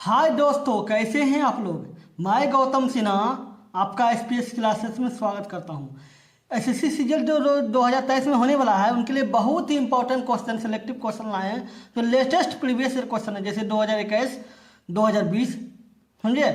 हाय दोस्तों, कैसे हैं आप लोग। मैं गौतम सिन्हा आपका एसपीएस क्लासेस में स्वागत करता हूं। एसएससी सीजीएल जो 2023 में होने वाला है उनके लिए बहुत ही इंपॉर्टेंट क्वेश्चन, सेलेक्टिव क्वेश्चन लाए हैं जो लेटेस्ट प्रीवियस ईयर क्वेश्चन है, जैसे 2021 2020 समझे।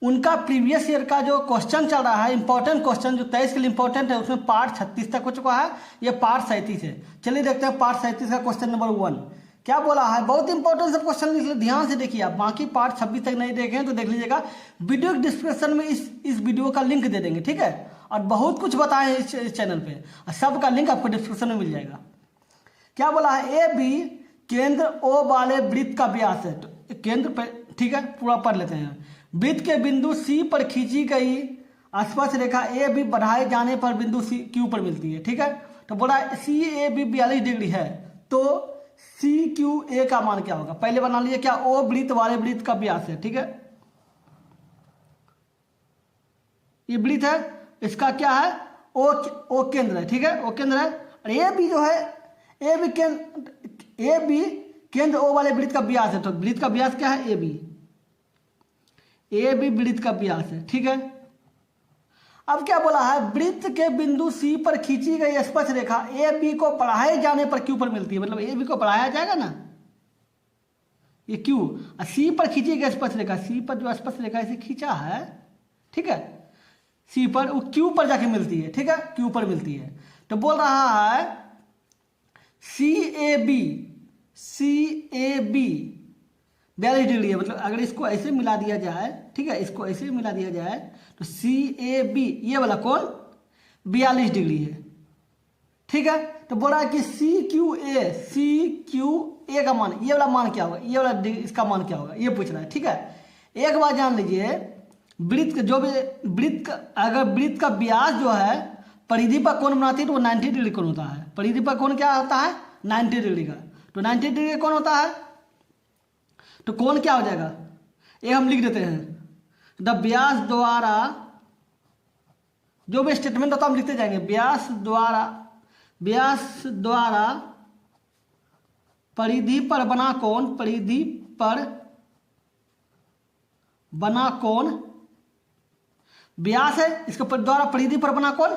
उनका प्रीवियस ईयर का जो क्वेश्चन चल रहा है, इंपॉर्टेंट क्वेश्चन जो 23 के लिए इंपॉर्टेंट है, उसमें पार्ट 36 तक हो चुका है। ये पार्ट 37 है। चलिए देखते हैं पार्ट 37 का क्वेश्चन नंबर 1 क्या बोला है। बहुत इंपॉर्टेंट सब क्वेश्चन, इसलिए ध्यान से देखिए। आप बाकी पार्ट 26 तक नहीं देखें तो देख लीजिएगा। वीडियो डिस्क्रिप्शन में इस वीडियो का लिंक दे देंगे, ठीक है। और बहुत कुछ बताए हैं इस चैनल पे, और सबका लिंक आपको डिस्क्रिप्शन में मिल जाएगा। क्या बोला है, ए बी केंद्र ओ वाले वृत्त का व्यास है। तो केंद्र पे, ठीक है, पूरा पढ़ लेते हैं। वृत्त के बिंदु सी पर खींची गई स्पर्श रेखा ए बी बढ़ाए जाने पर बिंदु सी क्यू पर मिलती है, ठीक है। तो बोला सी ए बी 42 डिग्री है, तो सी क्यू ए का मान क्या होगा। पहले बना लीजिए क्या, ओ वृत्त वाले वृत्त का व्यास है, ठीक है। ये वृत्त है, इसका क्या है, ओ केंद्र है, ठीक है, ओ केंद्र है। और ए बी जो है, ए बी केंद्र ओ वाले वृत्त का व्यास है। तो वृत्त का व्यास क्या है, ए बी वृत्त का व्यास है, ठीक है। अब क्या बोला है, वृत्त के बिंदु सी पर खींची गई स्पर्श रेखा ए बी को बढ़ाए जाने पर क्यू पर मिलती है। मतलब ए बी को बढ़ाया जाएगा ना, ये क्यू, और सी पर खींची गई स्पर्श रेखा, सी पर जो स्पर्श रेखा इसे खींचा है, ठीक है, सी पर, वो क्यू पर जाके मिलती है, ठीक है, क्यू पर मिलती है। तो बोल रहा है सी ए बी 42 डिग्री है। मतलब अगर इसको ऐसे मिला दिया जाए, ठीक है, इसको ऐसे मिला दिया जाए तो सी ए बी ये वाला कोण 42 डिग्री है, ठीक है। तो बोल रहा है कि सी क्यू ए का मान, ये वाला मान क्या होगा, ये वाला इसका मान क्या होगा, ये पूछ रहा है, ठीक है। एक बात जान लीजिए, अगर वृत्त का व्यास जो है परिधि पर कोण बनाती है तो वो 90 डिग्री कोण होता है। परिधि पर कोण क्या होता है, 90 डिग्री का। तो 90 डिग्री कोण होता है, तो कोण क्या हो जाएगा, ये हम लिख देते हैं। द व्यास द्वारा, जो भी स्टेटमेंट होता है हम लिखते जाएंगे। व्यास द्वारा परिधि पर बना कोण, व्यास है, इसके द्वारा परिधि पर बना कोण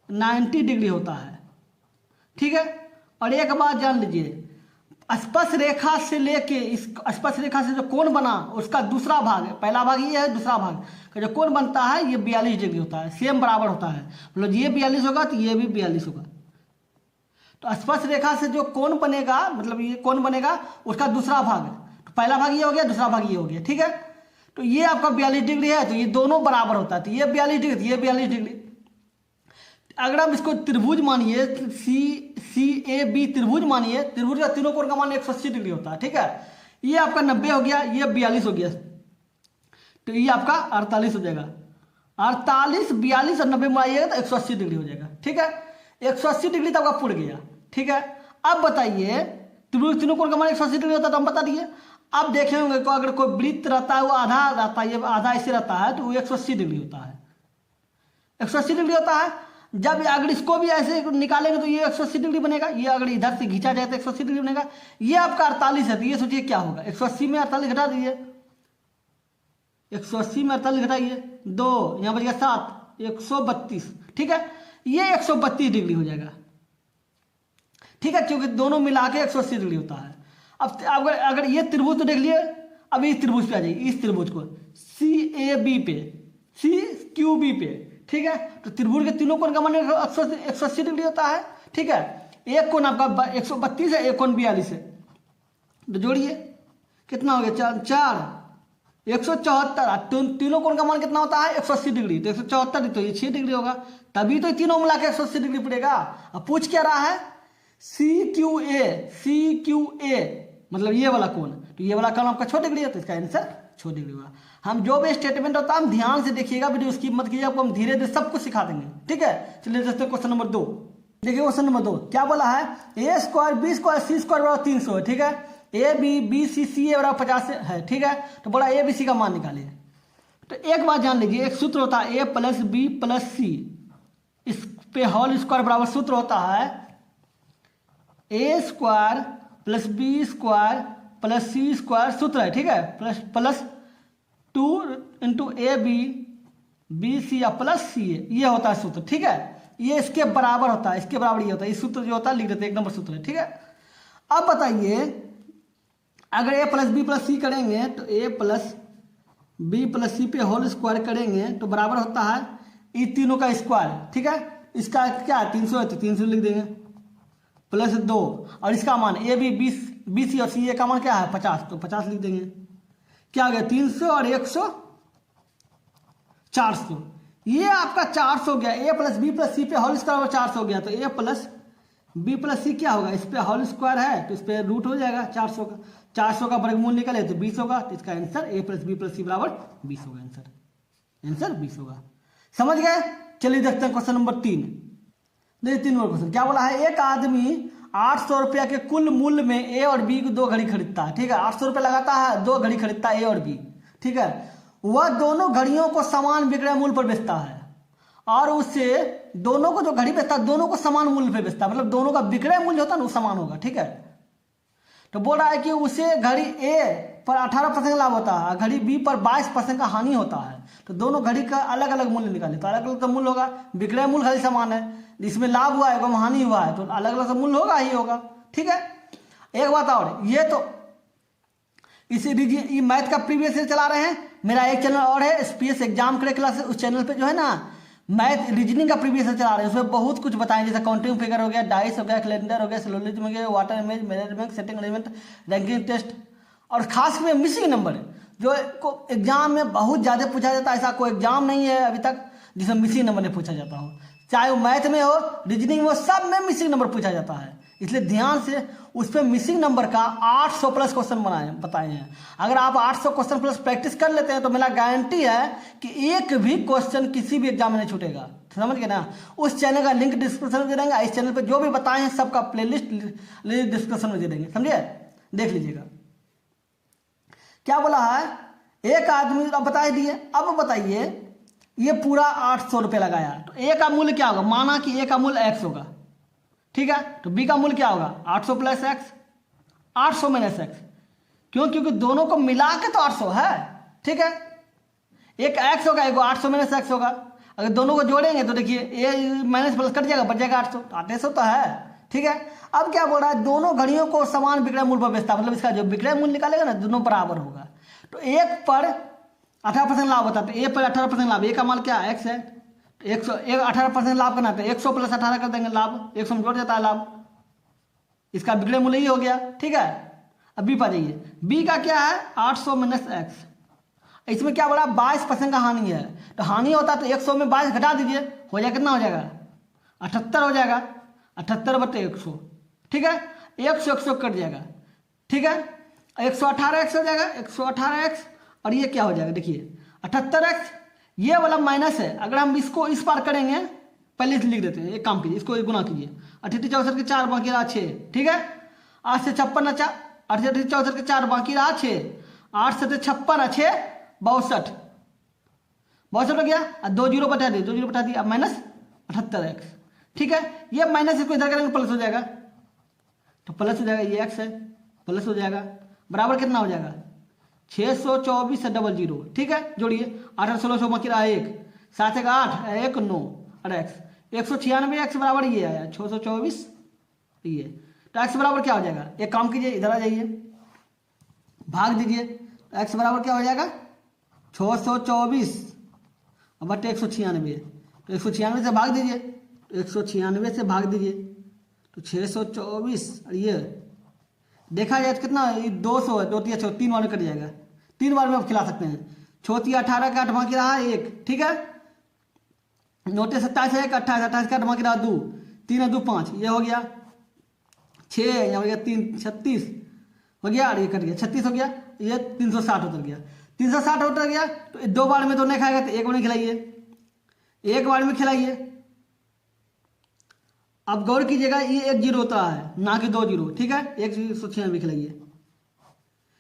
90 डिग्री होता है, ठीक है। और एक बात जान लीजिए, स्पर्श रेखा से लेके इस स्पर्श रेखा से जो कोण बना उसका दूसरा भाग है, पहला भाग ये है, दूसरा भाग का जो कोण बनता है ये 42 डिग्री होता है, सेम बराबर होता है। मतलब ये 42 होगा तो ये भी 42 होगा। तो स्पर्श रेखा से जो कोण बनेगा, मतलब ये कोण बनेगा उसका दूसरा भाग, तो पहला भाग ये हो गया, दूसरा भाग ये हो गया, ठीक है। तो ये आपका 42 डिग्री है, तो ये दोनों बराबर होता है। तो ये 42 डिग्री, तो ये 42 डिग्री। अगर आप इसको त्रिभुज मानिए, सी ए बी त्रिभुज मानिए, त्रिभुज का तीनों कोण का मान 180 डिग्री होता है, ठीक है। ये आपका 90 हो गया, ये 42 हो गया, तो ये आपका 48 हो जाएगा। 48, 42 और 90 मिलाइएगा तो 180 डिग्री हो जाएगा, ठीक है। 180 डिग्री तो आपका पुर गया, ठीक है। अब बताइए, त्रिभुज तीनों कोण का मान 180 डिग्री होता है, तो हम बता दिए। अब देखे होंगे को अगर कोई वृत्त रहता है वो आधा रहता है, ये आधा ऐसे रहता है, तो वो 180 डिग्री होता है, 180 डिग्री होता है। जब अगर इसको भी ऐसे निकालेंगे तो ये 180 डिग्री बनेगा। ये अगर इधर से खींचा जाए तो 180 डिग्री बनेगा। ये आपका 48 है, तो ये सोचिए क्या होगा। 180 में 48 घटा दीजिए, 180 में 48 घटाइए, 2 यहाँ बच गया 7, 132, ठीक है। ये 132 डिग्री हो जाएगा, ठीक है, क्योंकि दोनों मिला के 180 डिग्री होता है। अब अगर ये त्रिभुज तो देख लिए, अब इस त्रिभुज पे आ जाइए, इस त्रिभुज को सी ए बी पे, सी क्यू बी पे, ठीक है। तो त्रिभुज के तीनों कोण का मान 180 डिग्री होता है, ठीक है। एक कोण आपका 132 है, एक कोण 42 है, तो जोड़िए कितना हो गया, 4 174। तीनों कोण का मान कितना होता है, 180 डिग्री। तो 174, तो ये 6 डिग्री होगा, तभी तो तीनों मिला के 180 डिग्री पड़ेगा। अब पूछ क्या रहा है, सी क्यू ए मतलब ये वाला कोण, तो ये वाला कोण आपका 6 डिग्री है, तो इसका आंसर 6 डिग्री होगा। हम जो भी स्टेटमेंट होता है हम ध्यान से देखिएगा, वीडियो स्किप मत कीजिए, आपको हम धीरे धीरे सब कुछ सिखा देंगे, ठीक है। चलिए देखते हैं क्वेश्चन नंबर 2। देखिए क्वेश्चन नंबर 2 क्या बोला है, A square B square C square बराबर 300 है, ठीक है। ए बी सी ए बराबर 50 है, ठीक है। तो बोला ए बी सी का मान निकालिए। तो एक बात जान लीजिए, एक सूत्र होता है A plus B plus C, इस पे होल स्क्वायर बराबर सूत्र होता है A square plus B square plus C square सूत्र है, ठीक है, plus 2 into A B C या प्लस सी ए, ये होता है सूत्र, ठीक है। ये इसके बराबर होता है, इसके बराबर ये होता है, इस सूत्र जो होता है लिख देते हैं, 1 नंबर सूत्र है, ठीक है। अब बताइए अगर ए प्लस बी प्लस सी करेंगे तो ए प्लस बी प्लस सी पे होल स्क्वायर करेंगे तो बराबर होता है ये तीनों का स्क्वायर, ठीक है। इसका क्या है 300 है तो 300 लिख देंगे, प्लस 2 और इसका मान ए बी सी और सी ए का मान क्या है 50, तो 50 लिख देंगे। क्या हो गया 300 और 100 400, ये आपका 400 गया। ए प्लस बी प्लस सी पे होल स्क्वायर 400 हो गया, तो ए प्लस बी प्लस सी क्या होगा, इस पे होल स्क्वायर है तो इस पे रूट हो जाएगा 400 का, 400 का वर्गमूल निकले तो 20 होगा, तो इसका answer A plus B plus C बराबर 20 होगा, आंसर 20 होगा। समझ गए? चलिए देखते हैं क्वेश्चन नंबर 3। देखिए 3 नंबर क्वेश्चन क्या बोला है, एक आदमी 800 रुपया के कुल मूल्य में ए और बी की 2 घड़ी खरीदता है, ठीक है। 800 रुपया लगाता है, 2 घड़ी खरीदता है ए और बी, ठीक है। वह दोनों घड़ियों को समान विक्रय मूल्य पर बेचता है और उससे दोनों को जो घड़ी बेचता है दोनों को समान मूल्य पर बेचता है, मतलब दोनों का विक्रय मूल्य होता है ना वो समान होगा, ठीक है। तो बोल रहा है कि उसे घड़ी ए पर 18% लाभ होता है, घड़ी बी पर 22% का हानि होता है, तो दोनों घड़ी का अलग अलग मूल्य निकाले, तो अलग अलग तो मूल्य होगा, विक्रय मूल्य घड़ी समान है, इसमें लाभ हुआ है एवं हानि हुआ है तो अलग अलग मूल्य होगा ही होगा, ठीक है। एक बात और, ये तो इसी मैथ का प्रीवियस ईयर चला रहे हैं, मेरा एक चैनल और है SPS एग्जाम करे क्लास, उस चैनल पे जो है ना मैथ रीजनिंग का प्रीवियस ईयर चला रहे हैं, उसमें बहुत कुछ बताएं, जैसे काउंटिंग फिगर हो गया, डाइस हो गया, कैलेंडर हो गया, सिलोजिज्म हो गया, water image measurement seating arrangement ranking test, और खास में मिसिंग नंबर जो एग्जाम में बहुत ज़्यादा पूछा जाता है, ऐसा कोई एग्जाम नहीं है अभी तक जिसमें मिसिंग नंबर नहीं पूछा जाता हो, चाहे वो मैथ में हो रीजनिंग में हो, सब में मिसिंग नंबर पूछा जाता है, इसलिए ध्यान से उस पर मिसिंग नंबर का 800 प्लस क्वेश्चन बताए हैं। अगर आप 800 क्वेश्चन प्लस प्रैक्टिस कर लेते हैं तो मेरा गारंटी है कि एक भी क्वेश्चन किसी भी एग्जाम में नहीं छूटेगा, समझ गए ना। उस चैनल का लिंक डिस्क्रिप्शन में दे देंगे, इस चैनल पे जो भी बताए हैं सबका प्लेलिस्ट डिस्क्रिप्शन में दे देंगे, समझिए, देख लीजिएगा। क्या बोला है, एक आदमी अब बता दिए, अब बताइए ये पूरा 800 रुपये लगाया तो ए का मूल्य क्या होगा, माना कि ए का मूल्य x होगा, ठीक है, तो बी का मूल्य क्या होगा 800 प्लस एक्स, 800 माइनस एक्स, क्योंकि दोनों को मिला के तो 800 है, ठीक है। एक x होगा, एक 800 माइनस एक्स होगा, अगर दोनों को जोड़ेंगे तो देखिए ए माइनस प्लस कट जाएगा, बच जाएगा 800, तो 800 तो है, ठीक है। अब क्या बोल रहा है, दोनों घड़ियों को समान विक्रय मूल्य पर बेचता, मतलब इसका जो विक्रय मूल्य निकालेगा ना दोनों बराबर होगा, तो एक पर 18% लाभ होता है, तो ए पर 18% लाभ, ए का मान क्या है x है, 18% लाभ करना है 100 प्लस 18 कर देंगे, लाभ 100 में जोड़ जाता है लाभ, इसका विक्रय मूल्य ही हो गया, ठीक है। अब बी पर जाइए, बी का क्या है 800 माइनस एक्स, इसमें क्या बोला 22% का हानि है, तो हानि होता है तो 100 में 22 घटा दीजिए, हो जाएगा कितना हो जाएगा 78 हो जाएगा, 78/100, ठीक है, 100 कट जाएगा, ठीक है, 118x हो जाएगा, 118x, और ये क्या हो जाएगा देखिए 78x, ये वाला माइनस है, अगर हम इसको इस पार करेंगे, पहले से लिख देते हैं, एक काम कीजिए इसको गुना कीजिए, 38 64 के 4 बाकी रहा 6, ठीक है, 8 से 56 अच्छा, 38 64 के 4 बाकी रहा 6, 8 से 56 6 62 हो गया, 2 जीरो बटा दिए, 2 जीरो बटा दिए, अब माइनस 78x, ठीक है। ये माइनस इसको इधर करेंगे प्लस हो जाएगा, तो प्लस हो जाएगा, ये x है प्लस हो जाएगा, बराबर कितना हो जाएगा 624 00, ठीक है, जोड़िए 8 16 100 बाकी रहा 1, 7 1 8 1 9 और x 196 x बराबर ये आया 624, ये तो x बराबर क्या हो जाएगा, एक काम कीजिए इधर आ जाइए, भाग दीजिए, तो x बराबर क्या हो जाएगा 624 बटे 196, तो 196 से भाग दीजिए, तो 196 से भाग दीजिए तो 624, और ये देखा जाए तो कितना 200 है, 2 3 3 बार में कट जाएगा, 3 बार में आप खिला सकते हैं, 6 18 का 8 बाकी रहा 1, ठीक है, 9 27 है 28 28 का 8 बाकी रहा 2, 3 2 5, ये हो गया 6, यहाँ हो गया 3 36 हो गया, और ये कट गया 36 हो गया, ये 360 उतर गया, 360 उतर गया, तो 2 बार में तो नहीं खाएगा, तो 1 बार में खिलाइए, 1 बार में खिलाइए। अब गौर कीजिएगा ये 1 जीरो होता है ना कि 2 जीरो, ठीक है, 196 खिलाइए,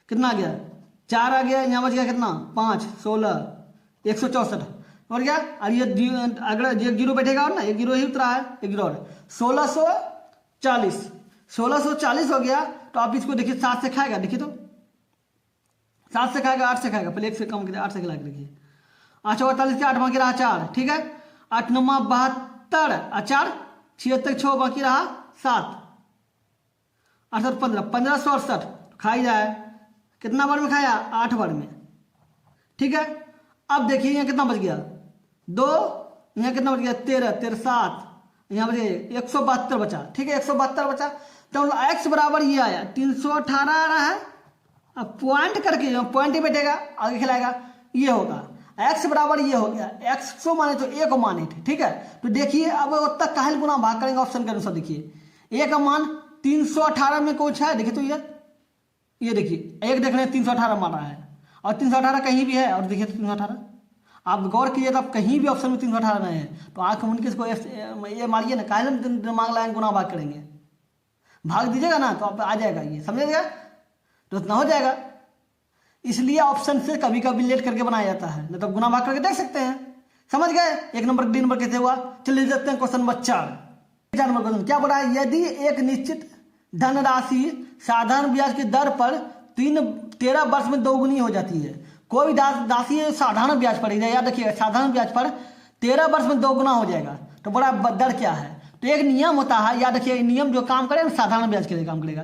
कितना आ गया 4 आ गया, यहाँ बच गया कितना 5 16 164 और क्या, और ये अगर 1 जीरो बैठेगा और ना 1 जीरो ही उतरा है, 1 जीरो और 1640 हो गया, तो आप इसको देखिए 7 से खाएगा, देखिए तो 7 से खाएगा 8 से खाएगा, पहले 1 से कम किया 8 से खिला के देखिए। 8 48 से 8 बाकी रहा 4, ठीक है। 8 9 72 4 76 6 बाकी रहा 7, 8 15 1568 खा ही जाए। कितना बार में खाया? 8 बार में, ठीक है। अब देखिए यहाँ कितना बच गया 2, यहाँ कितना बच गया 13 13 7, यहाँ बच गया 172 बचा, ठीक है। 172 बचा तो x बराबर ये आया 318 आ रहा है। अब पॉइंट करके पॉइंट ही बैठेगा आगे खिलाएगा, ये होगा x बराबर ये हो गया। x को माने तो a को माने थे, ठीक है। तो देखिए अब तक काहे गुना भाग करेंगे ऑप्शन के अनुसार। देखिए a का मान 318 में कुछ है, देखिए तो ये देखिए एक देख रहे हैं 318 मान रहा है और 318 कहीं भी है, और देखिए 318 आप गौर कीजिए तो आप कहीं भी ऑप्शन में 318 नहीं है तो आँख मूंद के इसको ये मारिए ना, काहे दिमाग लगाएंगे गुना भाग करेंगे। भाग दीजिएगा ना तो आप आ जाएगा, ये समझिएगा तो इतना हो जाएगा। इसलिए ऑप्शन से कभी कभी लेट करके बनाया जाता है, नहीं तो गुना भाग करके देख सकते हैं। समझ गए? 1 नंबर डी नंबर कैसे हुआ। चलिए देखते हैं क्वेश्चन नंबर 4 नंबर क्वेश्चन क्या बोला है। यदि एक निश्चित धनराशि साधारण ब्याज की दर पर 13 वर्ष में दोगुनी हो जाती है, कोई राशि साधारण ब्याज पर, याद रखिएगा साधारण ब्याज पर 13 वर्ष में दोगुना हो जाएगा, तो बड़ा दर क्या है। तो एक नियम होता है, याद रखिए नियम जो काम करे साधारण ब्याज के लिए काम करेगा,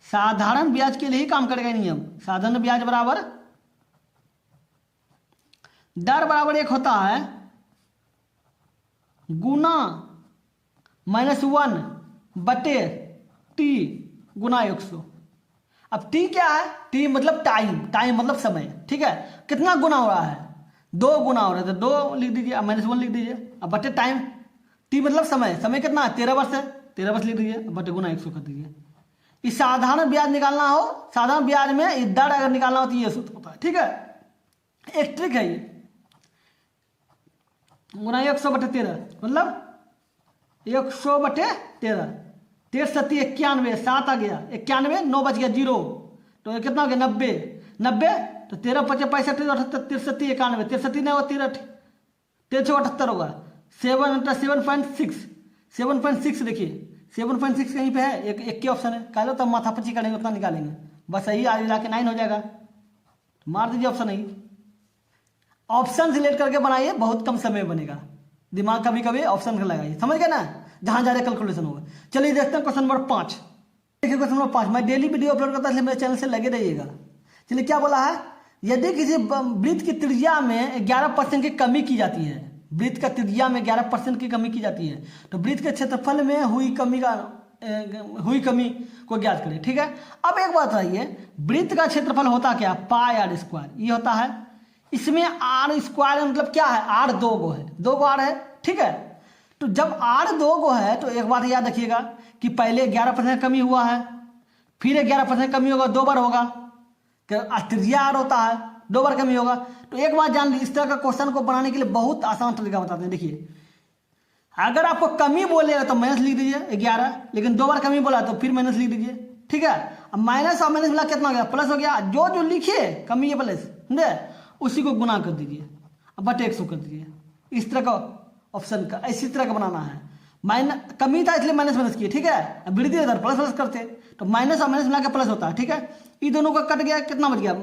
साधारण ब्याज के लिए ही काम करेगा नियम। साधारण ब्याज बराबर दर बराबर एक होता है गुना -1 बटे टी गुना 100। अब टी क्या है? टी मतलब टाइम, टाइम मतलब समय, ठीक है। कितना गुना हो रहा है? 2 गुना हो रहा है, तो 2 लिख दीजिए, अब -1 लिख दीजिए। अब बटे टाइम, टी मतलब समय, समय कितना है? 13 वर्ष है, 13 वर्ष लिख दीजिए, बटे गुना 100 कर दीजिए। इस साधारण ब्याज निकालना हो, साधारण ब्याज में इस दर अगर निकालना हो तो ये सूत्र होता है, ठीक है। एक ट्रिक है ये, गुना 100 बटे 13 मतलब 100 बटे 13, 13 सत्ती 91, 7 आ गया 91, 9 बच गया 0, तो कितना हो गया 90, 90 तो 13 5 65 78 13 सत्ती 91, 13 सत्ती नहीं होगा 13 78 होगा। 7.6 7.6 देखिए 7.6 कहीं पे है, एक के ऑप्शन है, कह लो तब माथा पच्ची करेंगे उतना निकालेंगे, बस यही आगे जाके 9 हो जाएगा। तो मार दीजिए ऑप्शन नहीं, ऑप्शन सिलेक्ट करके बनाइए, बहुत कम समय बनेगा। दिमाग कभी कभी ऑप्शन लगाइए, समझ गए ना, जहां जा रहे कैलकुलेशन होगा। चलिए देखते हैं क्वेश्चन नंबर 5। देखिए क्वेश्चन नंबर 5, मैं डेली वीडियो अपलोड करता हूं इसलिए मेरे चैनल से लगे रहिएगा। चलिए क्या बोला है, यदि किसी वृत्त की त्रिज्या में 11% की कमी की जाती है, वृत्त का त्रिज्या में 11% की कमी की जाती है, तो वृत्त के क्षेत्रफल में हुई कमी को ज्ञात करें, ठीक है। अब एक बात रही वृत्त का क्षेत्रफल होता क्या? पाई आर स्क्वायर, ये होता है। इसमें आर स्क्वायर मतलब क्या है? आर 2 गो है, 2 गो आर है, ठीक है। तो जब आर 2 गो है तो एक बात याद रखिएगा कि पहले 11% कमी हुआ है, फिर 11% कमी होगा, 2 बार होगा, त्रिज्या आर होता है, 2 बार कमी होगा। तो एक बात जान ली, इस तरह का क्वेश्चन को बनाने के लिए बहुत आसान तरीका बताते हैं। देखिए अगर आपको कमी बोलेगा तो माइनस लिख दीजिए 11, लेकिन 2 बार कमी बोला तो फिर माइनस लिख दीजिए, ठीक है। अब माइनस और माइनस मिला कितना हो गया? प्लस हो गया। जो जो लिखिए कमी है प्लस, समझे, उसी को गुना कर दीजिए, अब बटे 100 कर दीजिए। इस तरह का ऑप्शन का इसी तरह का बनाना है। माइनस कमी था इसलिए माइनस माइनस किए, ठीक है। अब वृद्धि इधर प्लस प्लस करते तो माइनस और माइनस मिला के प्लस होता है, ठीक है। ये दोनों का कट गया, कितना बच गया?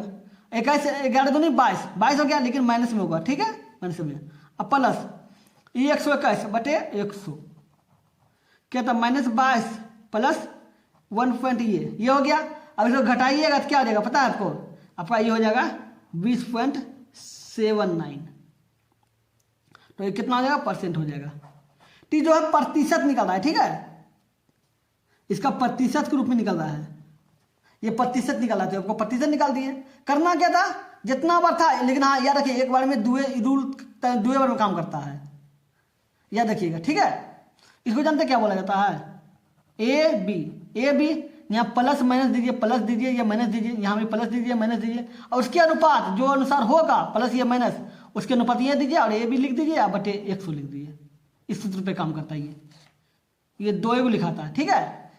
21 11 दूनी 22 हो गया, लेकिन माइनस में होगा, ठीक है, माइनस में। अब प्लस ये 121 बटे 100 क्या था? -22 प्लस 1 ये हो गया। अब इसको घटाइएगा तो क्या हो जाएगा पता है आपको? आपका ये हो जाएगा 20.79, तो ये कितना हो जाएगा? परसेंट हो जाएगा। टी जो है प्रतिशत निकल रहा है, ठीक है, इसका प्रतिशत के रूप में निकल रहा है, ये प्रतिशत निकाला था, आपको प्रतिशत निकाल दिए। करना क्या था? जितना बार था, लेकिन हाँ याद रखिए एक बार में रूल 2 बार में काम करता है, याद रखिएगा, ठीक है। इसको जानते क्या बोला जाता है? ए बी, यहाँ प्लस माइनस दीजिए, प्लस दीजिए या माइनस दीजिए, यहाँ भी प्लस दीजिए माइनस दीजिए, और उसके अनुपात जो अनुसार होगा प्लस या माइनस उसके अनुपात ये दीजिए, और ए बी लिख दीजिए, या बटे 100 लिख दीजिए। इस सूत्र पे काम करता है ये 2 लिखाता है, ठीक है।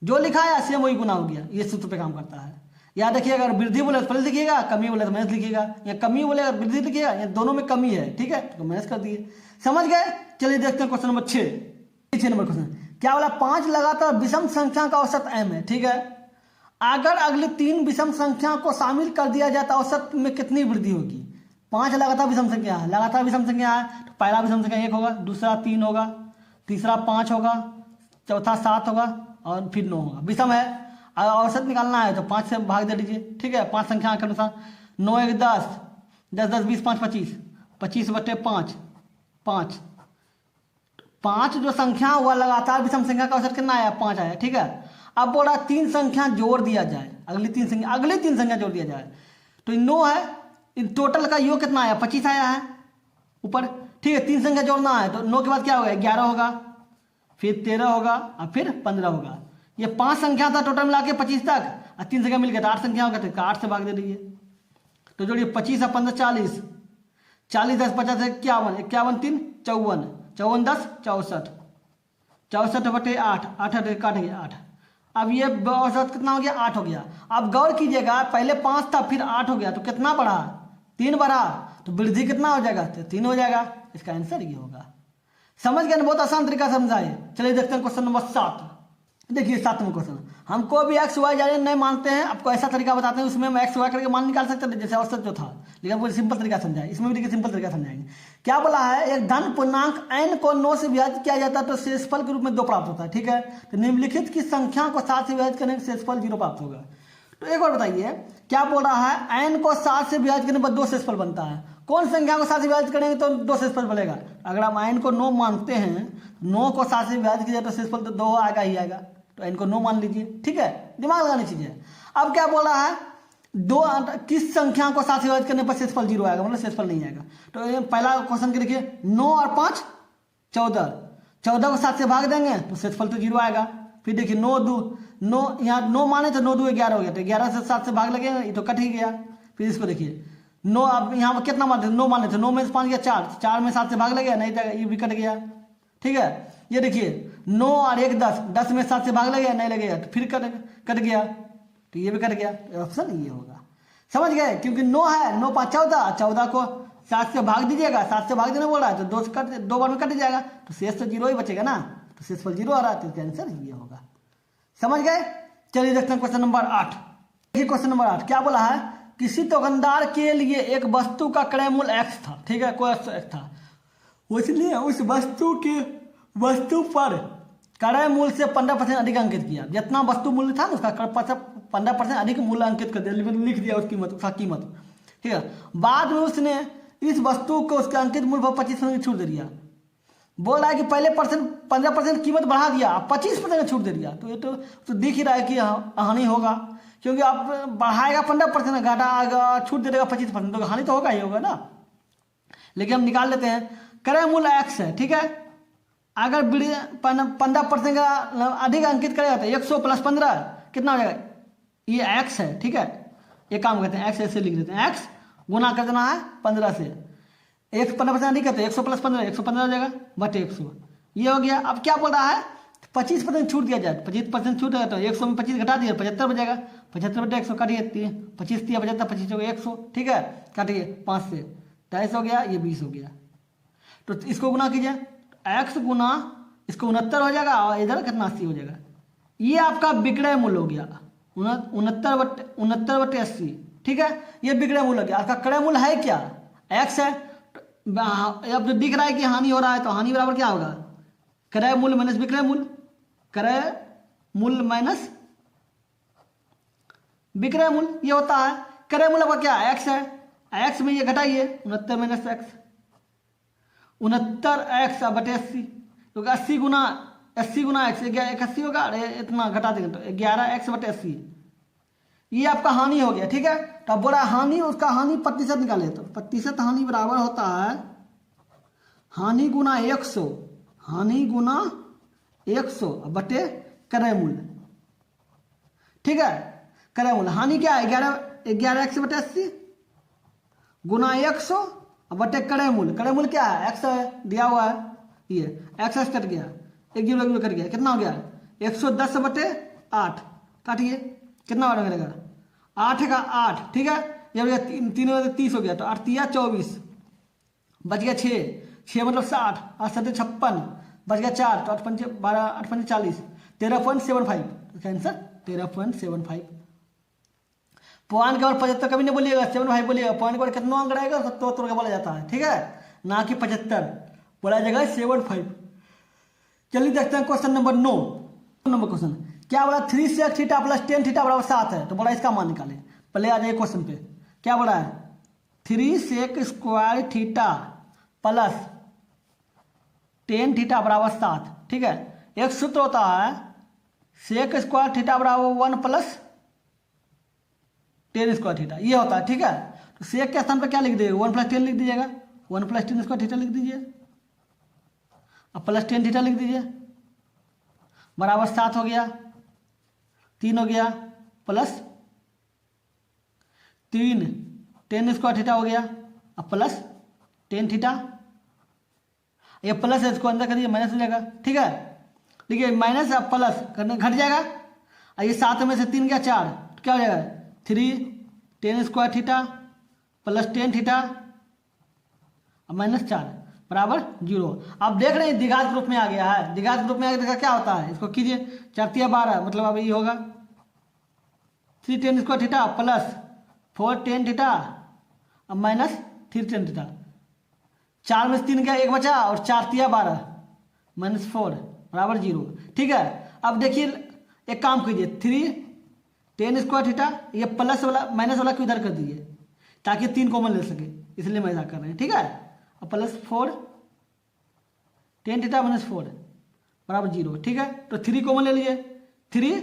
जो लिखा है सेम वही गुना हो गया, ये सूत्र पे काम करता है। याद रखिए अगर वृद्धि बोले तो प्लस लिखिएगा, कमी बोले तो माइनस लिखिएगा, या कमी बोले अगर वृद्धि लिखिएगा, या दोनों में कमी है, ठीक है, तो माइनस कर दिए। समझ गए? चलिए देखते हैं क्वेश्चन नंबर 6 नंबर क्वेश्चन क्या बोला? 5 लगातार विषम संख्या का औसत m है, ठीक है। अगर अगली 3 विषम संख्या को शामिल कर दिया जाए तो औसत में कितनी वृद्धि होगी? 5 लगातार विषम संख्या है, लगातार विषम संख्या है तो पहला विषम संख्या 1 होगा, दूसरा 3 होगा, तीसरा 5 होगा, चौथा 7 होगा और फिर 9 होगा। विषम है, अगर औसत निकालना है तो 5 से भाग दे दीजिए, ठीक है। 5 संख्या के अनुसार 9 1 10, 10 10 20 5 25, 25/5 5। 5 जो संख्या हुआ लगातार विषम संख्या का औसत कितना आया? 5 आया, ठीक है। अब बोला 3 संख्या जोड़ दिया जाए, अगली 3 संख्या जोड़ दिया जाए तो 9 है, इन टोटल का योग कितना आया? 25 आया है ऊपर, ठीक है। 3 संख्या जोड़ना है तो 9 के बाद क्या होगा? 11 होगा, फिर 13 होगा और फिर 15 होगा। ये 5 संख्या था टोटल मिला के 25 तक, और 3 संख्या मिल गया तो 8 संख्या होगा, तो 8 से भाग दे दीजिए। तो जोड़िए 25 और 15 40, 40 10 50 51, 51 3 54, 54 10 64, 64/8, 8 काट गया 8। अब ये औसत कितना हो गया? 8 हो गया। अब गौर कीजिएगा, पहले 5 था फिर 8 हो गया तो कितना बढ़ा? 3 बढ़ा, तो वृद्धि कितना हो जाएगा? तो 3 हो जाएगा। इसका आंसर ये होगा। समझ गए ना? बहुत आसान तरीका से समझाए। चलिए देखते हैं क्वेश्चन नंबर 7। देखिए 7वां क्वेश्चन, हमको भी एक्स वाई जाने नहीं मानते हैं, आपको ऐसा तरीका बताते हैं उसमें हम एक्स वाई करके मान निकाल सकते थे जैसे औसत जो था, लेकिन आपको सिंपल तरीका समझाए। इसमें भी देखिए सिंपल तरीका समझाएंगे। क्या बोला है? एक धन पूर्णांक n को 9 से विभाजित किया जाता है तो शेषफल के रूप में 2 प्राप्त होता है, ठीक है। तो निम्नलिखित की संख्या को 7 से विभाजित करने से शेषफल 0 प्राप्त होगा। तो एक बार बताइए, क्या बोल रहा है? n को 7 से विभाजित करने पर 2 शेषफल बनता है। कौन संख्या को 7 से विभाजित करेंगे तो 2 शेषफल बनेगा? अगर हम n को 9 मानते हैं, 9 को 7 से विभाजित किया तो शेषफल तो 2 आएगा ही आएगा, तो n को 9 मान लीजिए, ठीक है। दिमाग लगानी चीजें। अब क्या बोल रहा है? किस संख्या को 7 से विभाजित करने पर शेषफल 0 आएगा, मतलब शेषफल नहीं आएगा। तो ये पहला क्वेश्चन के देखिए, 9 और 5 14, 14 को 7 से भाग देंगे तो शेषफल तो 0 आएगा। फिर देखिए 9 2 9, यहाँ 9 माने तो 9 2 11 हो गया, तो 11 से 7 से भाग लगेगा, ये तो कट ही गया। फिर इसको देखिए 9, अब यहाँ पर कितना मानते? 9 माने थे, 9 में से 5 गया 4, 4 में 7 से भाग लगेगा, नहीं तो ये भी कट गया, ठीक है। ये देखिए 9 और 1 10, 10 में 7 से भाग लगेगा, नहीं लगेगा तो फिर कट गया, तो ये भी कट गया। ऑप्शन ये होगा। समझ गए? क्योंकि 9 है, 9 5 14, 14 को 7 से भाग दीजिएगा, 7 से भाग देना बोल रहा है तो 2 बार में कट जाएगा, तो शेष तो 0 ही बचेगा ना, तो शेषफल 0 आ रहा है, तो इसका आंसर ये होगा। समझ गए? चलिए देखते हैं क्वेश्चन नंबर 8। देखिए क्वेश्चन नंबर 8 क्या बोला है? किसी दुकानदार के लिए एक वस्तु का क्रय मूल्य x था, ठीक है, कोई x था, इसलिए उस वस्तु पर क्रय मूल्य से 15% अधिक अंकित किया। जितना वस्तु मूल्य था ना उसका 15% अधिक मूल्य अंकित कर दिया, लिख दिया उसका कीमत, ठीक है। बाद में उसने इस वस्तु को उसके अंकित मूल्य पर 25% की छूट दे दिया। बोल रहा है कि पहले 15% कीमत बढ़ा दिया, 25% छूट दे दिया, तो ये तो दिख ही रहा है कि हानि होगा, क्योंकि आप बढ़ाएगा 15%, घटाएगा छूट दे देगा 25%, तो हानि तो होगा ही होगा ना। लेकिन हम निकाल लेते हैं, क्रय मूल्य x है, ठीक है। अगर 15% का अधिक अंकित करेगा तो 100 + 15 कितना हो जाएगा? ये x है, ठीक है। एक काम करते हैं, x ऐसे लिख देते हैं, x गुना कर देना है 15 से, 15% अधिक है तो 100 + 15 115 हो जाएगा बटे 100, ये हो गया। अब क्या बोल रहा है? 25% छूट दिया जाए, 25% छूट है तो 100 में 25 घटा दिया 75 बचेगा, 75 बटे 100 काटिए, 25 दिया 75, 25 हो गया 100, ठीक है। काटिए 5 से 23 हो गया, ये 20 हो गया। तो इसको गुना कीजिए, x गुना इसको 69 हो जाएगा और इधर कितना 80 हो जाएगा। ये आपका विक्रय मूल्य हो गया 69/80, ठीक है। ये विक्रय मूल्य हो गया। आपका क्रय मूल्य है क्या? x है। अब जो दिख रहा है कि हानि हो रहा है तो हानि बराबर क्या होगा? क्रय मूल्य माइनस विक्रय मूल्य, क्रय मूल्य माइनस विक्रय मूल्य, ये होता है। क्रय मूल्य का क्या? x है, x में ये घटाइए 69 माइनस x, 69x बटे 80, तो 80 गुना x, 81 होगा, अरे इतना घटा देंगे तो 11x बटे 80, ये आपका हानि हो गया, ठीक है। तो अब बोला हानि, उसका हानि प्रतिशत निकाले, तो प्रतिशत हानि बराबर होता है हानि गुना 100, हानि गुना 100 बटे क्रय मूल्य, ठीक है। क्रय मूल्य हानि क्या है? 11x बटे 80 गुना 100 बटे क्रय मूल्य। क्रय मूल्य क्या है? x है, दिया हुआ है, ये x कट गया, 1 0 कट गया, कितना हो गया? 110 बटे 8, काटिए कितना बड़ा मिलेगा? 8 का 8, ठीक है। ये हो गया 3 30 हो गया, तो 8 3 24 बच गया 6 मतलब 60, 8 7 56 बच गया 4, तो 8 5 12 8 5 40, 13.75, इसका आंसर 13.75 पॉइंट के बाद 75 कभी नहीं बोलिएगा, 7 भाई बोलिएगा। पॉइंट के बाद कितना अंक रहेगा, 70 तोड़ के बोला जाता है, ठीक है, ना कि 75 बोला जाएगा 75। चलिए देखते हैं क्वेश्चन नंबर 9 नंबर क्वेश्चन। क्या बोला 3 sec थीटा प्लस 10 थीटा बराबर 7 है, तो बोला इसका मान निकाले। पहले आ जाइए क्वेश्चन पे, क्या बोला है 3 sec square theta plus 10 theta बराबर 7, ठीक है। एक सूत्र होता है सेक स्क्वायर थीटा बराबर 1 प्लस 10 स्क्वायर थीटा, ये होता है, ठीक है। तो सेक के स्थान पर क्या लिख दीजिएगा, 1 प्लस 10 लिख दीजिएगा, 1 प्लस 10 स्क्वायर थीटा लिख दीजिए, अब प्लस 10 थीटा लिख दीजिए, बराबर 7 हो गया, 3 हो गया, प्लस 3 10 स्क्वायर थीटा हो गया, अब प्लस 10 थीटा, ये प्लस है इसको अंदर करिए माइनस हो जाएगा, ठीक है। देखिए माइनस अब प्लस करने घट जाएगा, और ये 7 में से 3 गया 4, तो क्या हो जाएगा 3 10 स्क्वायर थीटा प्लस 10 थीटा और माइनस 4 बराबर 0। आप देख रहे हैं द्विघात ग्रुप में आ गया है, द्विघात ग्रुप में आ गया क्या होता है, इसको कीजिए 4 तिया 12, मतलब अब ये होगा 3 10 स्क्वायर थीटा प्लस 4 10 थीटा और माइनस 3 10 थीटा। 4 में से 3 गया 1 बचा, और 4 तिया 12 माइनस 4 बराबर 0, ठीक है। अब देखिए एक काम कीजिए 3 10 स्क्वायर थीटा, ये प्लस वाला माइनस वाला को इधर कर दीजिए ताकि 3 कॉमन ले सके, इसलिए मैं ऐसा कर रहे हैं, ठीक है। अब प्लस 4 10 थीटा माइनस 4 बराबर 0, ठीक है। तो 3 कॉमन ले लीजिए, 3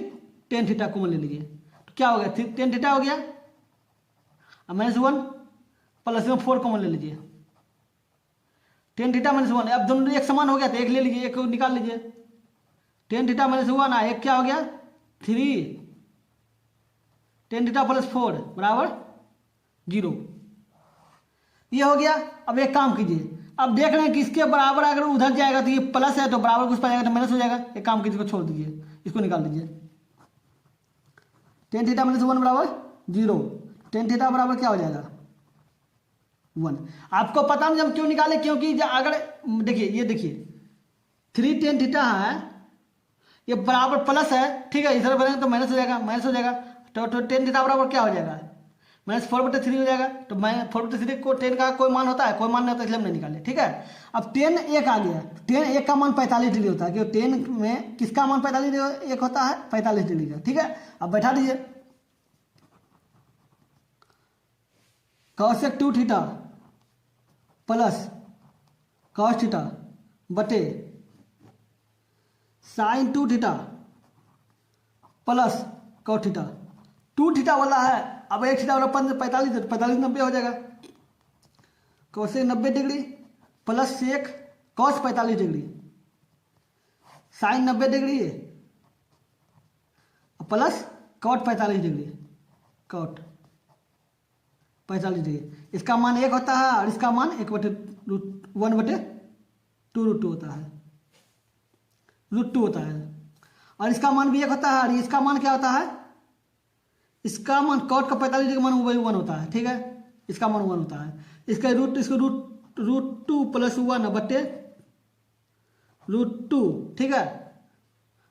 10 थीटा कॉमन ले लीजिए, तो क्या हो गया 10 थीटा हो गया, अब माइनस 1 प्लस में 4 कॉमन ले लीजिए, 10 थीटा माइनस 1, अब दोनों एक समान हो गया तो एक ले लीजिए, एक को निकाल लीजिए, 10 थीटा माइनस 1 एक क्या हो गया 3 10 थीटा प्लस 4 बराबर 0, ये हो गया। अब एक काम कीजिए, अब देख रहे हैं कि इसके बराबर अगर उधर जाएगा तो ये प्लस है, तो बराबर कुछ पाएगा तो माइनस हो जाएगा। एक काम कीजिए, इसको छोड़ दीजिए, इसको निकाल दीजिए, 10 थीटा माइनस 1 बराबर 0, 10 थीटा बराबर क्या हो जाएगा 1। आपको पता नहीं हम क्यों निकाले, क्योंकि अगर देखिए ये देखिए 3 10 थीटा है, ये बराबर प्लस है, ठीक है, इधर बनेगा तो माइनस हो जाएगा, माइनस हो जाएगा, तो 10 थीटा बराबर क्या हो जाएगा माइनस 4/3 हो जाएगा। तो मैं 4/3 को 10 का कोई मान होता है, कोई मान नहीं होता, इसलिए हम नहीं निकाले, ठीक है। अब 10 1 आ गया, 10 1 का मान 45 डिग्री होता है, क्योंकि 10 में किसका मान 45 डिग्री 1 होता है 45 डिग्री का, ठीक है। अब बैठा दीजिए cosec 2 theta plus cos theta बटे sin 2 theta plus cos theta. 2 theta वाला है, अब 1 थीटा वाला 45 45 90 हो जाएगा, cosec 90 degree plus sec cos 45 degree sin 90 degree plus cot 45 degree, cot 45 degree. इसका मान 1 होता है और इसका मान 1/2 होता है, √2 होता है, और इसका मान भी 1 होता है, और इसका मान क्या होता है, इसका मान cot का 45 डिग्री मान वही 1 होता है, ठीक है, इसका मान 1 होता है। इसका √2 प्लस 1 बटे √2, ठीक है,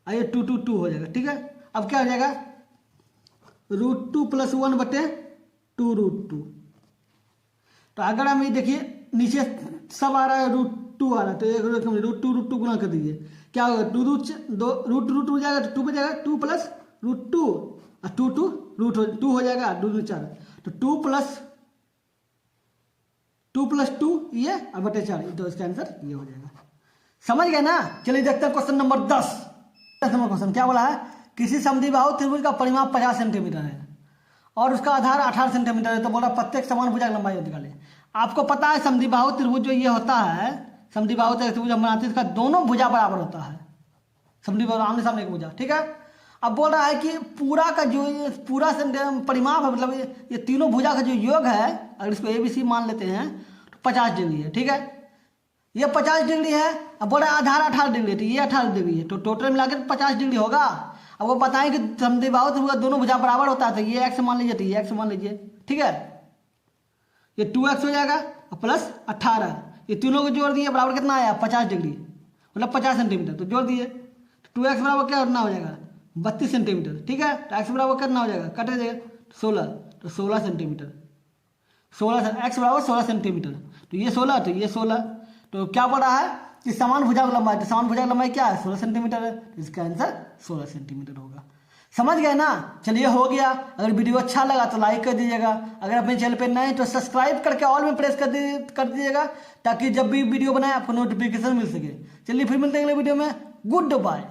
आइए 2 हो जाएगा, ठीक है। अब क्या हो जाएगा √2 प्लस 1 बटे 2√2। तो अगर हम ये देखिए नीचे सब आ रहा है √2 आ रहा है, तो एक √2 गुना कर दीजिए, क्या होगा √2 हो जाएगा, तो 2 पे जाएगा 2 प्लस √2 और 2 हो जाएगा, 2 4, तो 2 प्लस 2 ये और बटे 4, तो इसका आंसर ये हो जाएगा। समझ गए ना। चलिए देखते हैं क्वेश्चन नंबर 10 नंबर क्वेश्चन। क्या बोला है, किसी समद्विबाहु त्रिभुज का परिमाप 50 सेंटीमीटर है और उसका आधार 18 सेंटीमीटर है, तो बोला प्रत्येक समान भुजा की लंबाई निकाले। आपको पता है समद्विबाहु त्रिभुज जो ये होता है, समद्विबाहु त्रिभुज हम बनाते हैं, इसका दोनों भुजा बराबर होता है, समद्विबाहु आमने सामने एक भुजा, ठीक है। अब बोल रहा है कि पूरा का जो ये पूरा परिमाप है, मतलब ये तीनों भुजा का जो योग है, अगर इसको ABC मान लेते हैं तो 50 डिग्री है, ठीक है, ये 50 डिग्री है। अब बोल रहा है आधार 18 डिग्री है, तो ये 18 डिग्री है, तो टोटल मिलाकर 50 डिग्री होगा। अब वो बताएं कि समद्विबाहु त्रिभुज दोनों भुजा बराबर होता है, तो ये x मान लीजिए, तो ये x मान लीजिए, ठीक है, ये 2x हो जाएगा और प्लस 18, ये तीनों को जोड़ दिए बराबर कितना आया 50 डिग्री, मतलब 50 सेंटीमीटर, तो जोड़ दिए, तो 2x बराबर क्या करना हो जाएगा 32 सेंटीमीटर, ठीक है। तो x बराबर कितना हो जाएगा, कट जाएगा 16, तो तो 16 सेंटीमीटर, 16 एक्स बराबर 16 सेंटीमीटर, तो ये 16 तो ये 16, तो क्या पड़ा है कि समान भुजा की लंबाई, तो समान भुजा की लंबाई क्या है 16 सेंटीमीटर है, तो इसका आंसर 16 सेंटीमीटर होगा। समझ गए ना? चलिए हो गया। अगर वीडियो अच्छा लगा तो लाइक कर दीजिएगा, अगर अपने चैनल पे नए तो सब्सक्राइब करके ऑल में प्रेस कर दीजिएगा, ताकि जब भी वीडियो बनाए आपको नोटिफिकेशन मिल सके। चलिए फिर मिलते हैं अगले वीडियो में, गुड बाय।